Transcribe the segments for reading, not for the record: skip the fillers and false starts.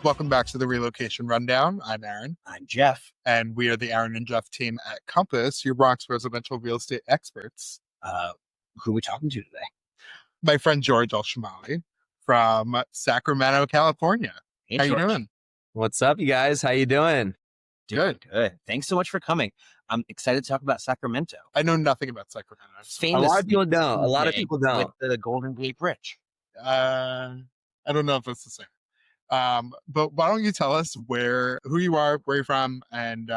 Welcome back to the Relocation Rundown. I'm Aaron, I'm Geoff. and we are the Aaron and Geoff team at Compass, your Bronx residential real estate experts. Who are we talking to today? My friend George El-Chemali from Sacramento, California. Hey, How you George. doing? What's up, you guys? How you doing? Good. Good. Thanks so much for coming. I'm excited to talk about Sacramento. I know nothing about Sacramento. Famous. A lot of people don't. A lot of people don't. With the Golden Gate Bridge. I don't know if it's the same. But why don't you tell us who you are, where you're from, and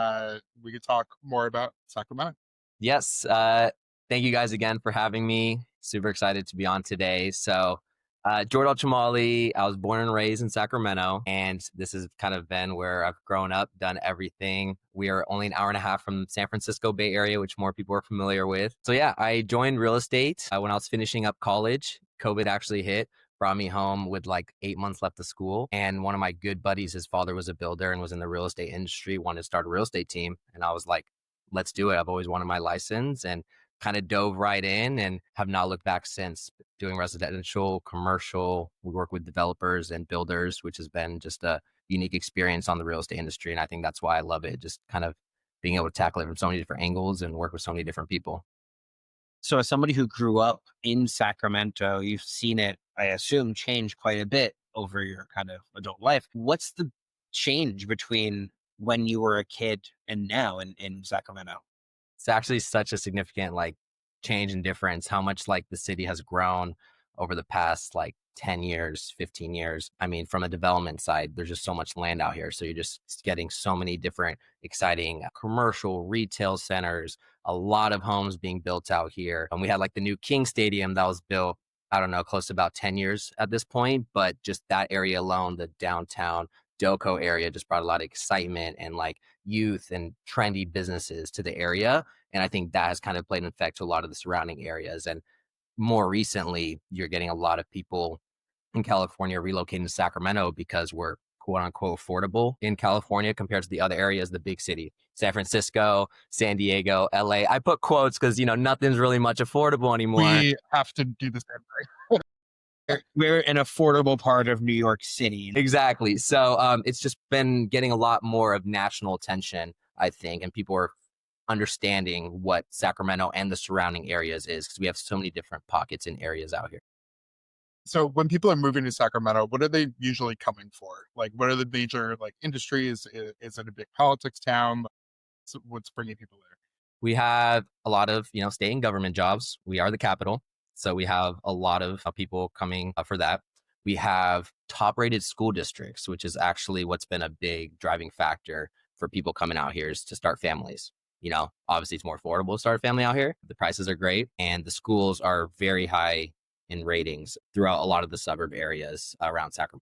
we could talk more about Sacramento. Yes. Thank you guys again for having me. Super excited to be on today. So, George El-Chemali, I was born and raised in Sacramento, and this has kind of been where I've grown up, done everything. We are only an hour and a half from San Francisco Bay Area, which more people are familiar with. So yeah, I joined real estate when I was finishing up college. COVID actually hit. Brought me home with like 8 months left of school. And one of my good buddies, his father was a builder and was in the real estate industry, wanted to start a real estate team. And I was like, let's do it. I've always wanted my license and kind of dove right in and have not looked back since. Doing residential, commercial. We work with developers and builders, which has been just a unique experience on the real estate industry. And I think that's why I love it. Just kind of being able to tackle it from so many different angles and work with so many different people. So as somebody who grew up in Sacramento, you've seen it, I assume, change quite a bit over your kind of adult life. What's the change between when you were a kid and now in Sacramento? It's actually such a significant change and difference, how much the city has grown over the past 10 years, 15 years. I mean, from a development side, there's just so much land out here. So you're just getting so many different exciting commercial retail centers, a lot of homes being built out here. And we had the new King Stadium that was built, I don't know, close to about 10 years at this point. But just that area alone, the downtown Delco area, just brought a lot of excitement and youth and trendy businesses to the area. And I think that has kind of played an effect to a lot of the surrounding areas. And more recently, you're getting a lot of people in California relocating to Sacramento because we're quote unquote affordable in California compared to the other areas, the big city, San Francisco, San Diego, LA. I put quotes because, nothing's really much affordable anymore. We have to do the same thing. We're an affordable part of New York City. Exactly. So it's just been getting a lot more of national attention, I think, and people are understanding what Sacramento and the surrounding areas is because we have so many different pockets and areas out here. So when people are moving to Sacramento, what are they usually coming for? What are the major industries? Is it a big politics town? So what's bringing people there? We have a lot of, state and government jobs. We are the capital. So we have a lot of people coming for that. We have top rated school districts, which is actually what's been a big driving factor for people coming out here is to start families. Obviously it's more affordable to start a family out here. The prices are great and the schools are very high in ratings throughout a lot of the suburb areas around Sacramento.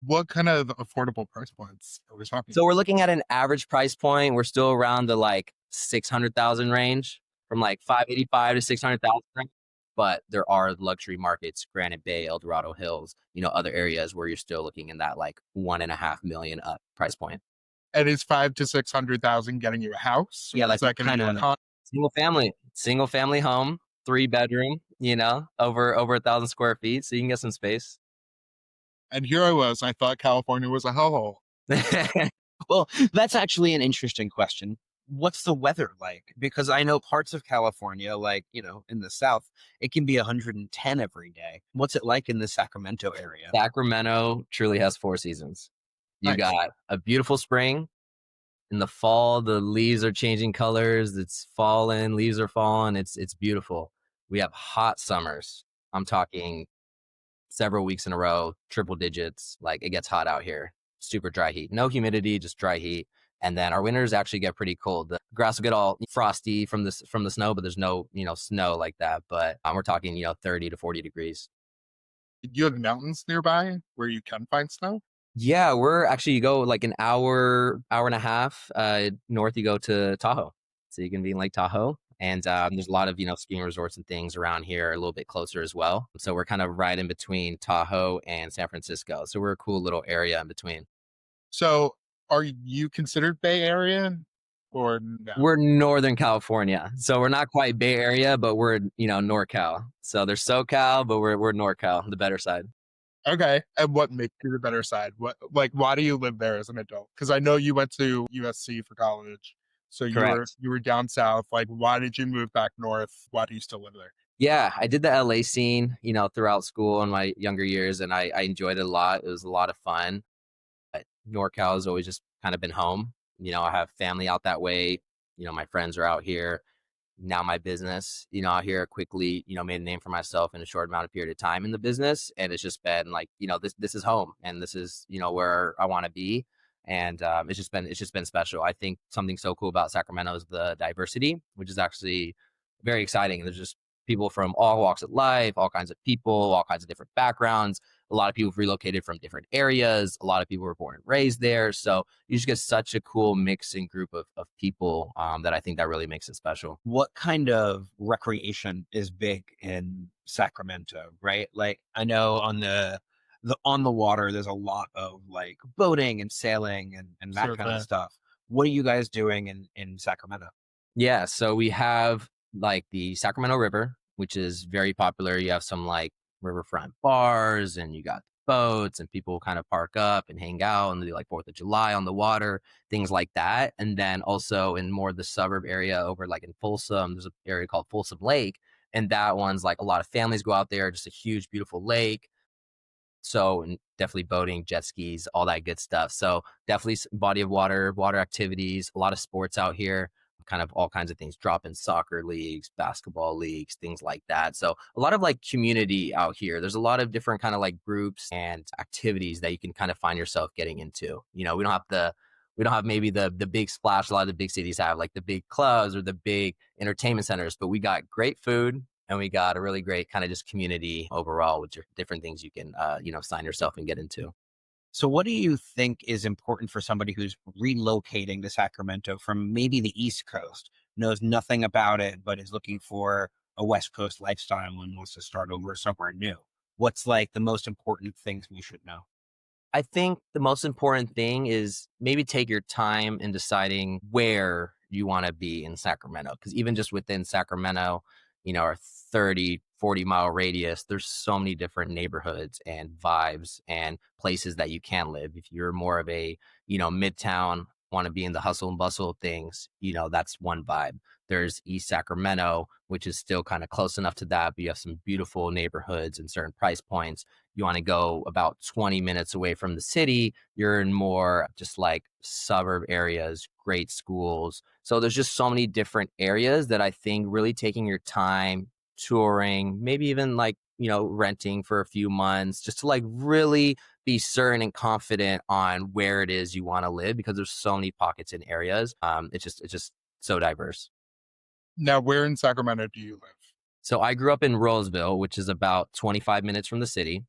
What kind of affordable price points are we talking? So we're looking at an average price point. We're still around the 600,000 range, from 585 to 600,000 range. But there are luxury markets, Granite Bay, El Dorado Hills, other areas where you're still looking in that $1.5 million up price point. And is 500,000 to 600,000 getting you a house? Yeah, is that going to be single family home, 3-bedroom, over 1,000 square feet, so you can get some space. And here I thought California was a hellhole. Well, that's actually an interesting question. What's the weather like? Because I know parts of California, in the South, it can be 110 every day. What's it like in the Sacramento area? Sacramento truly has 4 seasons. You Nice. got a beautiful spring. In the fall, the leaves are changing colors. It's falling, leaves are falling. It's beautiful. We have hot summers. I'm talking several weeks in a row, triple digits. It gets hot out here. Super dry heat. No humidity, just dry heat. And then our winters actually get pretty cold. The grass will get all frosty from the snow, but there's no, snow like that. But we're talking, 30 to 40 degrees. Do you have mountains nearby where you can find snow? Yeah, we're actually, you go an hour and a half north, you go to Tahoe. So you can be in Lake Tahoe. And there's a lot of, skiing resorts and things around here a little bit closer as well. So we're kind of right in between Tahoe and San Francisco. So we're a cool little area in between. So are you considered Bay Area or no? We're Northern California. So we're not quite Bay Area, but we're, NorCal. So there's SoCal, but we're NorCal, the better side. Okay. And what makes you the better side? What, like, why do you live there as an adult? Because I know you went to USC for college. So Correct. you were down south. Like, why did you move back north? Why do you still live there? Yeah, I did the LA scene, throughout school in my younger years, and I enjoyed it a lot. It was a lot of fun. NorCal has always just kind of been home. I have family out that way. My friends are out here. Now my business, out here quickly, made a name for myself in a short amount of period of time in the business. And it's just been like, this is home and this is, where I want to be. And it's just been special. I think something so cool about Sacramento is the diversity, which is actually very exciting. There's just people from all walks of life, all kinds of people, all kinds of different backgrounds. A lot of people have relocated from different areas. A lot of people were born and raised there. So you just get such a cool mix and group of people that I think that really makes it special. What kind of recreation is big in Sacramento, right? Like I know on the water, there's a lot of like boating and sailing and that kind of Surfing. stuff. What are you guys doing in Sacramento? Yeah, so we have like the Sacramento River, which is very popular. You have some like riverfront bars and you got boats and people kind of park up and hang out and do like 4th of July on the water, things like that. And then also in more of the suburb area over like in Folsom, there's an area called Folsom Lake. And that one's like a lot of families go out there, just a huge, beautiful lake. So and definitely boating, jet skis, all that good stuff. So definitely body of water activities, a lot of sports out here, kind of all kinds of things, drop in soccer leagues, basketball leagues, things like that. So a lot of like community out here. There's a lot of different kind of like groups and activities that you can kind of find yourself getting into. We don't have maybe the big splash a lot of the big cities have, like the big clubs or the big entertainment centers, but we got great food and we got a really great kind of just community overall with different things you can sign yourself and get into. So what do you think is important for somebody who's relocating to Sacramento from maybe the East Coast, knows nothing about it, but is looking for a West Coast lifestyle and wants to start over somewhere new? What's like the most important things we should know? I think the most important thing is maybe take your time in deciding where you want to be in Sacramento. Because even just within Sacramento, our 30, 40-mile radius, there's so many different neighborhoods and vibes and places that you can live. If you're more of a, midtown, want to be in the hustle and bustle of things, that's one vibe. There's East Sacramento, which is still kind of close enough to that, but you have some beautiful neighborhoods and certain price points. You want to go about 20 minutes away from the city, you're in more just like suburb areas, great schools. So there's just so many different areas that I think really taking your time, touring, maybe even like, renting for a few months, just to like really be certain and confident on where it is you want to live, because there's so many pockets and areas. It's just so diverse. Now, where in Sacramento do you live? So I grew up in Roseville, which is about 25 minutes from the city.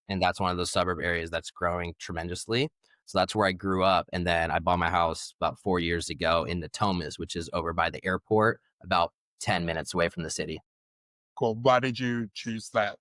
And that's one of those suburb areas that's growing tremendously. So that's where I grew up. And then I bought my house about 4 years ago in Natomas, which is over by the airport, about 10 minutes away from the city. Cool. Why did you choose that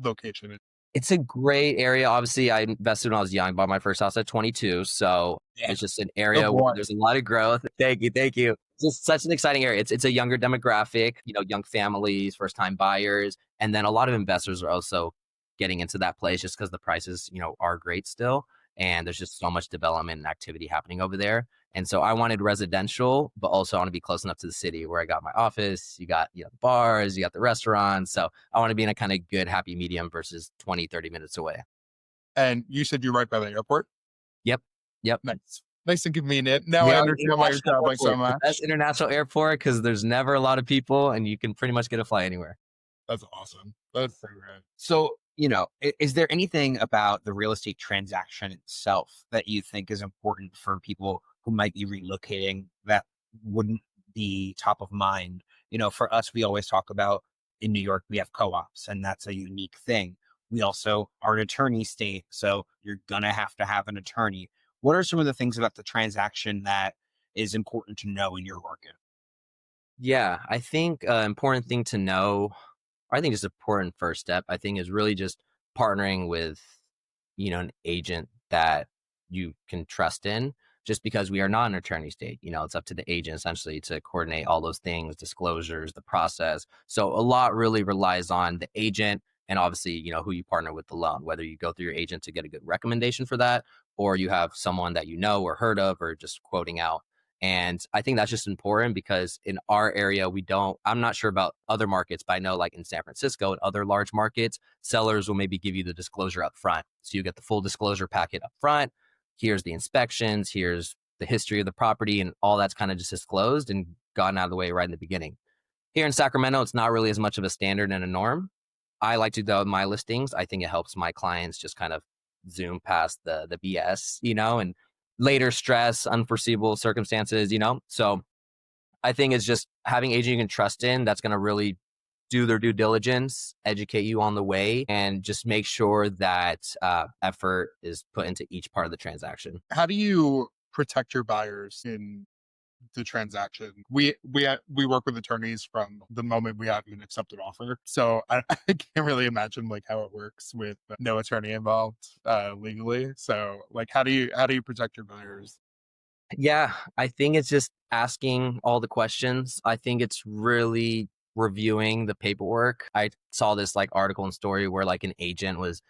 location? It's a great area. Obviously, I invested when I was young, bought my first house at 22. So Yeah. it's just an Good area where boy. there's a lot of growth. Thank you. Thank you. It's just such an exciting area. It's a younger demographic, young families, first time buyers. And then a lot of investors are also getting into that place just because the prices, are great still. And there's just so much development and activity happening over there. And so I wanted residential, but also I want to be close enough to the city where I got my office, you got bars, you got the restaurants. So I want to be in a kind of good, happy medium versus 20, 30 minutes away. And you said you're right by the airport? Yep. Yep. Nice. Nice and convenient. Now I Yeah, understand why you're international traveling so airport, the much. best international airport because there's never a lot of people and you can pretty much get a flight anywhere. That's awesome. That's so great. So, is there anything about the real estate transaction itself that you think is important for people who might be relocating that wouldn't be top of mind? For us, we always talk about in New York, we have co-ops, and that's a unique thing. We also are an attorney state, so you're going to have an attorney. What are some of the things about the transaction that is important to know in your market? Yeah, I think important thing to know, I think just important first step, I think is really just partnering with, an agent that you can trust in, just because we are not an attorney state. It's up to the agent essentially to coordinate all those things, disclosures, the process. So a lot really relies on the agent and obviously, who you partner with the loan, whether you go through your agent to get a good recommendation for that, or you have someone that you know or heard of or just quoting out. And I think that's just important because in our area, I'm not sure about other markets, but I know like in San Francisco and other large markets, sellers will maybe give you the disclosure up front. So you get the full disclosure packet up front. Here's the inspections, here's the history of the property, and all that's kind of just disclosed and gotten out of the way right in the beginning. Here in Sacramento, it's not really as much of a standard and a norm. I like to do my listings. I think it helps my clients just kind of zoom past the BS, and later stress, unforeseeable circumstances, So I think it's just having agent you can trust in that's going to really do their due diligence, educate you on the way, and just make sure that effort is put into each part of the transaction. How do you protect your buyers in the transaction? We work with attorneys from the moment we have an accepted offer, so I can't really imagine like how it works with no attorney involved legally. So like, how do you protect your buyers? Yeah, I think it's just asking all the questions. I think it's really reviewing the paperwork. I saw this like article and story where like an agent was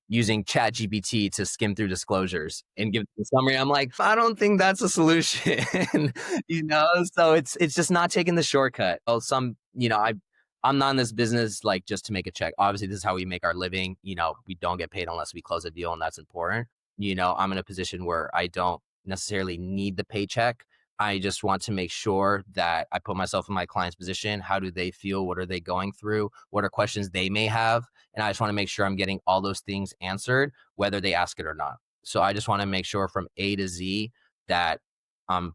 using chat GPT to skim through disclosures and give the summary. I'm like, I don't think that's a solution. So it's just not taking the shortcut. Oh, I'm not in this business like just to make a check. Obviously, this is how we make our living. We don't get paid unless we close a deal, and that's important. I'm in a position where I don't necessarily need the paycheck. I just want to make sure that I put myself in my client's position. How do they feel? What are they going through? What are questions they may have? And I just want to make sure I'm getting all those things answered, whether they ask it or not. So I just want to make sure from A to Z that I'm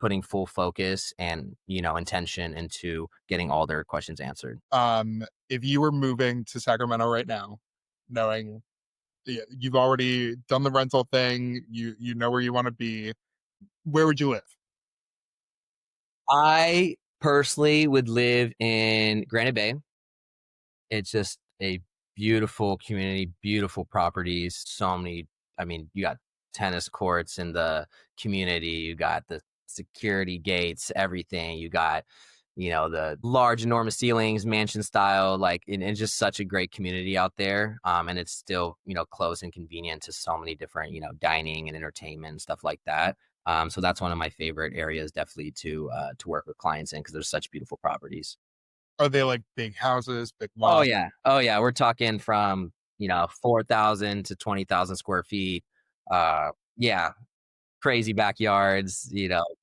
putting full focus and, intention into getting all their questions answered. If you were moving to Sacramento right now, knowing you've already done the rental thing, you know where you want to be, where would you live? I personally would live in Granite Bay. It's just a beautiful community, beautiful properties. You got tennis courts in the community. You got the security gates, everything. You got, the large, enormous ceilings, mansion style, and it's just such a great community out there. And it's still, close and convenient to so many different, dining and entertainment and stuff like that. So that's one of my favorite areas, definitely to work with clients in because there's such beautiful properties. Are they like big houses, big Oh lots? yeah. Oh yeah. We're talking from, 4,000 to 20,000 square feet. Yeah. Crazy backyards,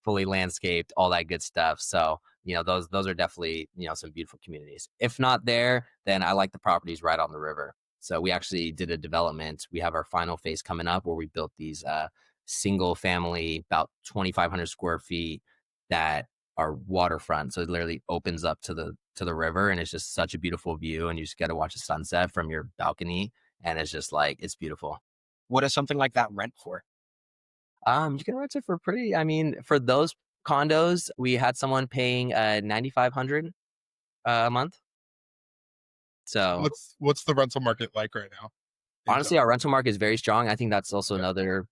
fully landscaped, all that good stuff. So, those are definitely, some beautiful communities. If not there, then I like the properties right on the river. So we actually did a development. We have our final phase coming up where we built these single family, about 2,500 square feet that are waterfront. So it literally opens up to the river, and it's just such a beautiful view. And you just get to watch the sunset from your balcony, and it's just like it's beautiful. What does something like that rent for? You can rent it for for those condos, we had someone paying 9,500 a month. So What's the rental market like right now? honestly, our rental market is very strong. I think that's also another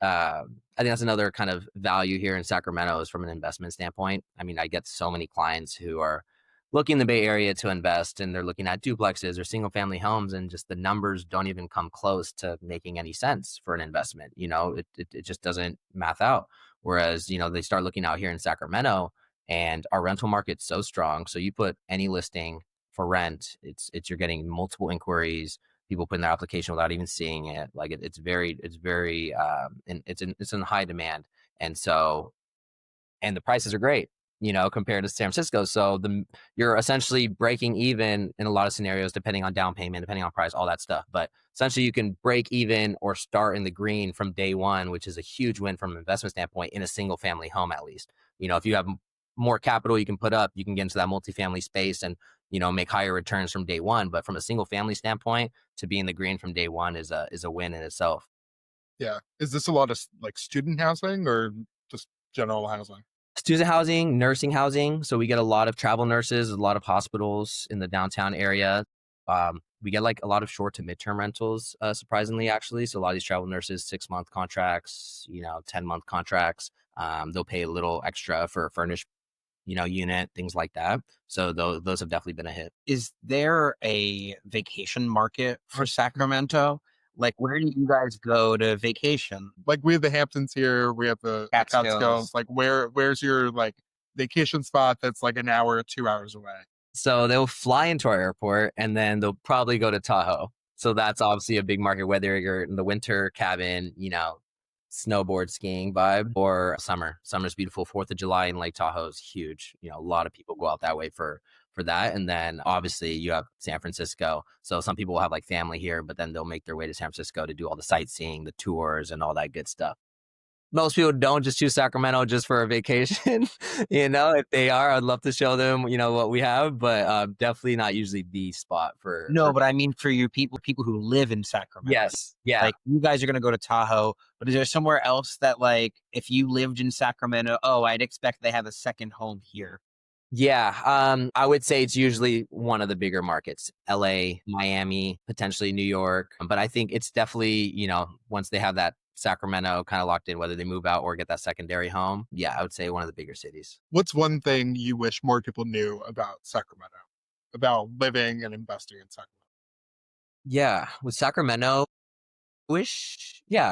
kind of value here in Sacramento is from an investment standpoint. I get so many clients who are looking in the Bay Area to invest, and they're looking at duplexes or single family homes, and just the numbers don't even come close to making any sense for an investment. It just doesn't math out. Whereas, they start looking out here in Sacramento, and our rental market's so strong. So you put any listing for rent, it's you're getting multiple inquiries, people putting their application without even seeing it. Like it's very, and it's in high demand. And the prices are great, compared to San Francisco. So you're essentially breaking even in a lot of scenarios, depending on down payment, depending on price, all that stuff. But essentially you can break even or start in the green from day one, which is a huge win from an investment standpoint in a single family home, at least. If you have more capital you can put up, you can get into that multifamily space and, make higher returns from day one. But from a single family standpoint, to be in the green from day one is a win in itself. Yeah. Is this a lot of like student housing or just general housing? Student housing, nursing housing. So we get a lot of travel nurses, a lot of hospitals in the downtown area. We get like a lot of short to midterm rentals, surprisingly, actually. So a lot of these travel nurses, 6-month contracts, 10-month contracts. They'll pay a little extra for furnished unit, things like that. So those have definitely been a hit. Is there a vacation market for Sacramento? Like, where do you guys go to vacation? Like we have the Hamptons here, we have the Catskills. Catskills. Like where's your like vacation spot that's like an hour or 2 hours away? So they'll fly into our airport and then they'll probably go to Tahoe. So that's obviously a big market, whether you're in the winter cabin, snowboard skiing vibe, or summer. Summer's beautiful. 4th of July in Lake Tahoe is huge. A lot of people go out that way for that. And then obviously you have San Francisco. So some people will have like family here, but then they'll make their way to San Francisco to do all the sightseeing, the tours, and all that good stuff. Most people don't just choose Sacramento just for a vacation. If they are, I'd love to show them, what we have, but definitely not usually the spot for. No, but I mean for you people who live in Sacramento. Yes. Yeah. Like, you guys are going to go to Tahoe, but is there somewhere else that, like, if you lived in Sacramento, I'd expect they have a second home here? Yeah. I would say it's usually one of the bigger markets, LA, Miami, potentially New York. But I think it's definitely, once they have that Sacramento kind of locked in, whether they move out or get that secondary home. Yeah, I would say one of the bigger cities. What's one thing you wish more people knew about Sacramento, about living and investing in Sacramento? Yeah, with Sacramento, I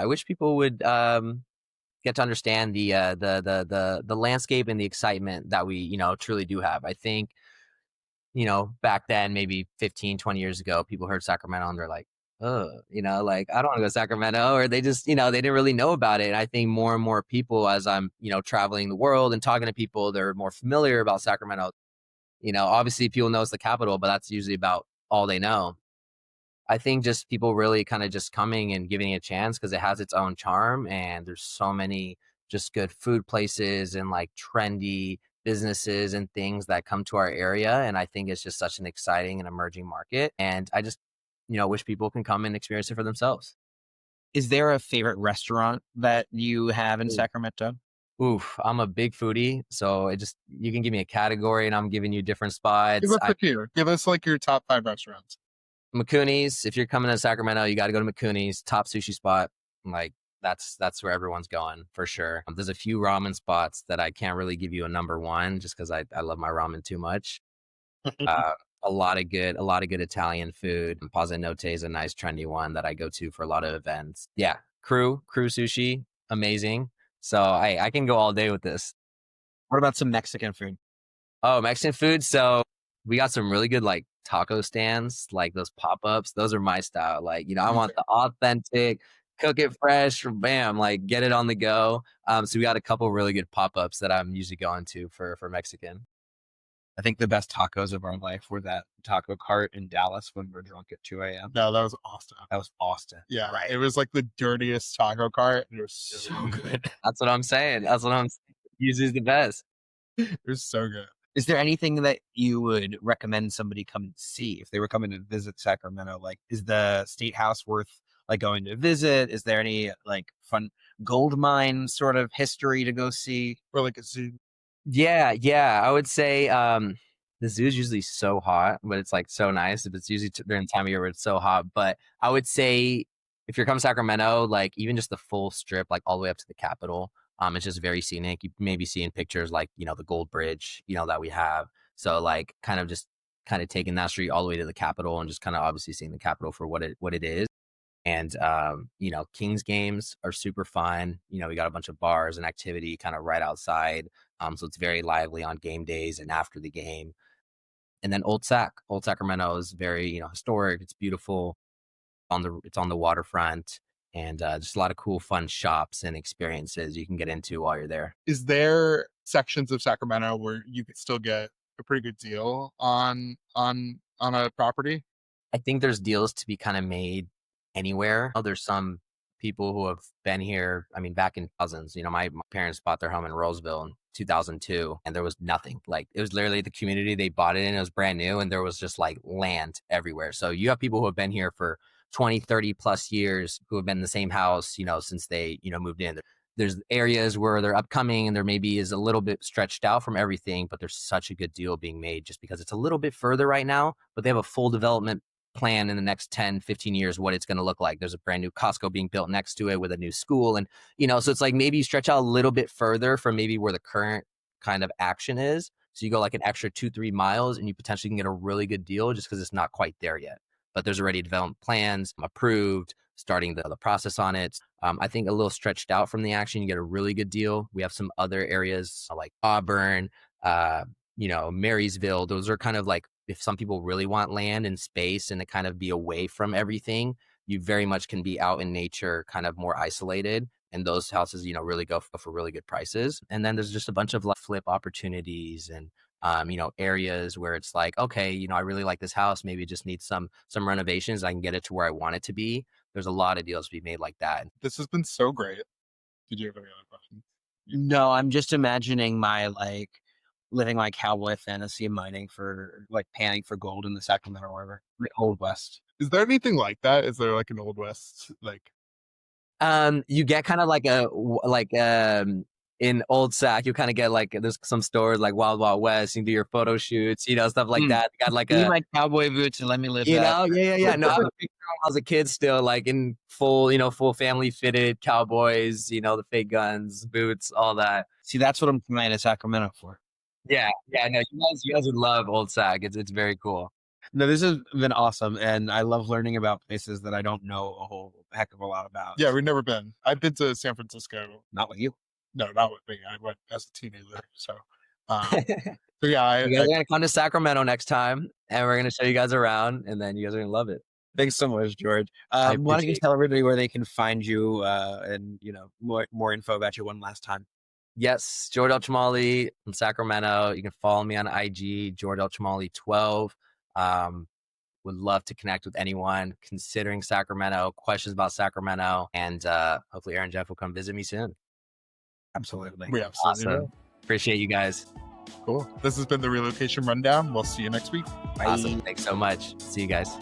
wish people would get to understand the landscape and the excitement that we truly do have. I think back then, maybe 15, 20 years ago, people heard Sacramento and they're like, oh, like, I don't want to go to Sacramento, or they just, they didn't really know about it. And I think more and more people, as I'm, traveling the world and talking to people, they're more familiar about Sacramento. Obviously people know it's the capital, but that's usually about all they know. I think just people really kind of just coming and giving it a chance because it has its own charm, and there's so many just good food places and like trendy businesses and things that come to our area. And I think it's just such an exciting and emerging market. And I just, wish people can come and experience it for themselves. Is there a favorite restaurant that you have in Sacramento? Oof, I'm a big foodie. So you can give me a category and I'm giving you different spots. Give us a few. Give us like your top 5 restaurants. McCooney's. If you're coming to Sacramento, you got to go to McCooney's, top sushi spot. Like that's where everyone's going for sure. There's a few ramen spots that I can't really give you a number one just because I love my ramen too much. A lot of good Italian food. Pazza Notte is a nice trendy one that I go to for a lot of events. Yeah, Crew sushi, amazing. So I can go all day with this. What about some Mexican food? Oh, Mexican food. So we got some really good like taco stands, like those pop-ups. Those are my style. Like, I want the authentic, cook it fresh, bam, like get it on the go. So we got a couple really good pop-ups that I'm usually going to for Mexican. I think the best tacos of our life were that taco cart in Dallas when we were drunk at 2 a.m. No, that was Austin. That was Austin. Yeah, right. It was like the dirtiest taco cart. It was so good. That's what I'm saying. Usually the best. It was so good. Is there anything that you would recommend somebody come and see if they were coming to visit Sacramento? Like, is the State House worth like going to visit? Is there any like fun gold mine sort of history to go see? Or like a zoo? Yeah. I would say the zoo is usually so hot, but it's like so nice. If it's usually during the time of year where it's so hot. But I would say if you're coming to Sacramento, like even just the full strip, like all the way up to the Capitol, it's just very scenic. You may be seeing pictures like, the Gold Bridge, that we have. So like kind of taking that street all the way to the Capitol and just kind of obviously seeing the Capitol for what it is. And, Kings games are super fun. We got a bunch of bars and activity kind of right outside. So it's very lively on game days and after the game. And then Old Sacramento is very, historic. It's beautiful. It's on the waterfront, and just a lot of cool, fun shops and experiences you can get into while you're there. Is there sections of Sacramento where you could still get a pretty good deal on a property? I think there's deals to be kind of made anywhere. There's some people who have been here. I mean, back in thousands, my parents bought their home in Roseville in 2002, and there was nothing. Like, it was literally the community they bought it in. It was brand new, and there was just like land everywhere. So you have people who have been here for 20, 30 plus years who have been in the same house, since they, moved in. There's areas where they're upcoming and there maybe is a little bit stretched out from everything, but there's such a good deal being made just because it's a little bit further right now, but they have a full development plan in the next 10, 15 years, what it's going to look like. There's a brand new Costco being built next to it with a new school. And, so it's like maybe you stretch out a little bit further from maybe where the current kind of action is, So you go like an extra 2-3 miles and you potentially can get a really good deal just because it's not quite there yet. But there's already development plans approved, starting the process on it. I think a little stretched out from the action, you get a really good deal. We have some other areas like Auburn, Marysville. Those are kind of like, if some people really want land and space and to kind of be away from everything, you very much can be out in nature, kind of more isolated. And those houses, really go for really good prices. And then there's just a bunch of like flip opportunities and areas where it's like, okay, I really like this house. Maybe it just needs some renovations. I can get it to where I want it to be. There's a lot of deals to be made like that. This has been so great. Did you have any other questions? No, I'm just imagining my like living like cowboy fantasy, mining for like panning for gold in the Sacramento River, the Old West. Is there anything like that? Is there like an Old West like? You get kind of like in Old Sac, you kind of get like, there's some stores like Wild Wild West. You can do your photo shoots, stuff like that. You got like Give me my cowboy boots and let me live. Yeah. No, I have a picture when I was a kid still, like in full family fitted cowboys. The fake guns, boots, all that. See, that's what I'm coming to Sacramento for. Yeah. No, you guys would love Old Sac. It's very cool. No, this has been awesome, and I love learning about places that I don't know a whole heck of a lot about. Yeah, we've never been. I've been to San Francisco. Not with you. No, not with me. I went as a teenager. So, so yeah, you guys are gonna come to Sacramento next time, and we're gonna show you guys around, and then you guys are gonna love it. Thanks so much, George. Why don't you tell everybody where they can find you, and more info about you one last time? Yes, George El-Chemali in Sacramento. You can follow me on IG, George El-Chemali 12. Would love to connect with anyone considering Sacramento, questions about Sacramento, and hopefully Aaron and Geoff will come visit me soon. Absolutely. We absolutely awesome. Appreciate you guys. Cool. This has been the Relocation Rundown. We'll see you next week. Bye. Awesome. Thanks so much. See you guys.